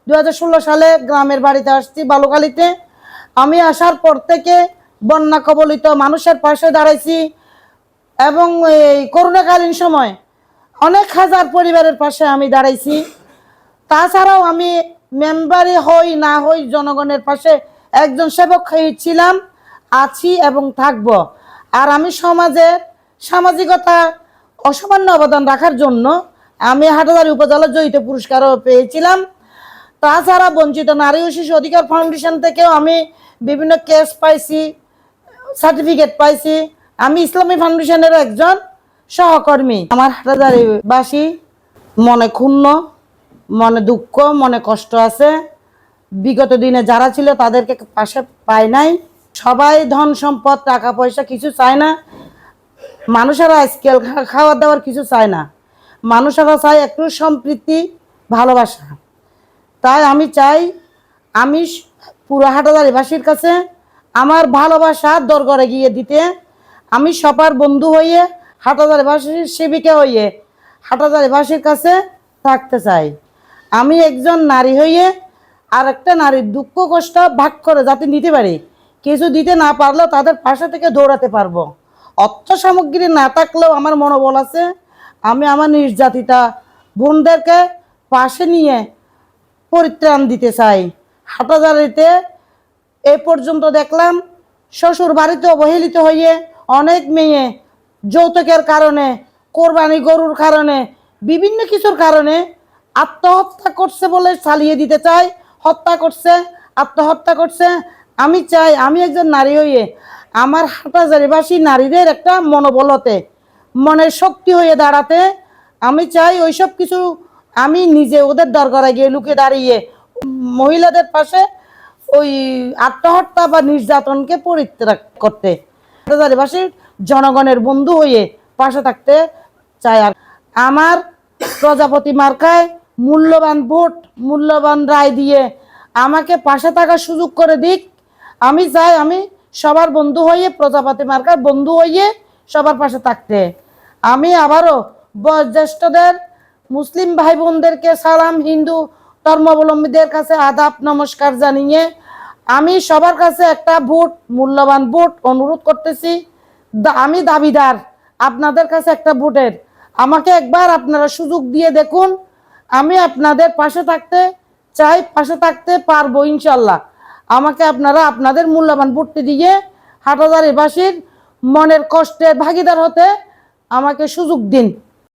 2016 সালে গ্রামের বাড়িতে আসছি বালুখালীতে। আমি আসার পর থেকে বন্যা কবলিত মানুষের পাশে দাঁড়াইছি এবং এই করোনাকালীন সময় অনেক হাজার পরিবারের পাশে আমি দাঁড়াইছি। তাছাড়াও আমি মেম্বারই হই না হই জনগণের পাশে একজন সেবক ছিলাম, আছি এবং থাকব। আর আমি সমাজের সামাজিকতা অসামান্য অবদান রাখার জন্য আমি হাটাজারি উপজেলা জয়িত পুরস্কারও পেয়েছিলাম। তাছাড়া বঞ্চিত নারী ও শিশু অধিকার ফাউন্ডেশন থেকেও আমি বিভিন্ন কেস পাইছি, সার্টিফিকেট পাইছি। আমি ইসলামী ফাউন্ডেশনের একজন সহকর্মী। আমার হাটাজারিবাসী মনে ক্ষুণ্ণ, মনে দুঃখ, মনে কষ্ট আছে। বিগত দিনে যারা ছিল তাদেরকে পাশে পায় নাই। সবাই ধন সম্পদ টাকা পয়সা কিছু চায় না, মানুষেরা স্কেল খাওয়া দাওয়ার কিছু চায় না, মানুষেরা চায় একটু সম্প্রীতি ভালোবাসা। তাই আমি চাই আমি পুরো হাটাজারিবাসীর কাছে আমার ভালোবাসা দরগড়ে গিয়ে দিতে। আমি সবার বন্ধু হয়ে হাটাজারিবাসীর সেবিকা হয়ে হাটাজারিবাসীর কাছে থাকতে চাই। আমি একজন নারী হয়ে আর একটা নারীর দুঃখ কষ্ট ভাগ করে যাতে নিতে পারি, কিছু দিতে না পারলেও তাদের পাশে থেকে দৌড়াতে পারবো। অর্থ সামগ্রী না থাকলেও আমার মনোবল আছে। আমি আমার নির্যাতিতা বোনদেরকে পাশে নিয়ে পরিত্রাণ দিতে চাই। হাটাজারিতে এ পর্যন্ত দেখলাম শ্বশুর বাড়িতে অবহেলিত হয়ে অনেক মেয়ে যৌতুকের কারণে, কোরবানি গরুর কারণে, বিভিন্ন কিছুর কারণে আত্মহত্যা করছে বলে চালিয়ে দিতে চাই, হত্যা করছে, আত্মহত্যা করছে। আমি চাই আমি একজন নারী হয়ে আমার হাটাজারিবাসী নারীদের একটা মনোবলতে মনের শক্তি হয়ে দাঁড়াতে আমি চাই। ওইসব কিছু আমি নিজে ওদের দরকারে গিয়ে লুকে দাঁড়িয়ে মহিলাদের পাশে ওই আত্মহত্যা বা নির্যাতনকে পরিত্যাগ করতে, হাটাজারিবাসীর জনগণের বন্ধু হয়ে পাশে থাকতে চাই। আর আমার প্রজাপতি মার্কায় মূল্যবান ভোট, মূল্যবান রায় দিয়ে আমাকে পাশে থাকার সুযোগ করে দিক। আমি চাই আমি সবার বন্ধু হয়ে, প্রজাপতি মার্কার বন্ধু হয়ে সবার পাশে থাকতে। আমি আবারও বয়োজ্যেষ্ঠদের, মুসলিম ভাই বোনদেরকে সালাম, হিন্দু ধর্মাবলম্বীদের কাছে আদাব নমস্কার জানিয়ে আমি সবার কাছে একটা ভোট, মূল্যবান ভোট অনুরোধ করতেছি। আমি দাবিদার আপনাদের কাছে একটা ভোটের। আমাকে একবার আপনারা সুযোগ দিয়ে দেখুন। আমি আপনাদের পাশে থাকতে চাই, পাশে থাকতে পারবো ইনশাল্লাহ। আমাকে আপনারা আপনাদের মূল্যবান ভোটটি দিয়ে হাটাজারিবাসীর মনের কষ্টের ভাগিদার হতে আমাকে সুযোগ দিন।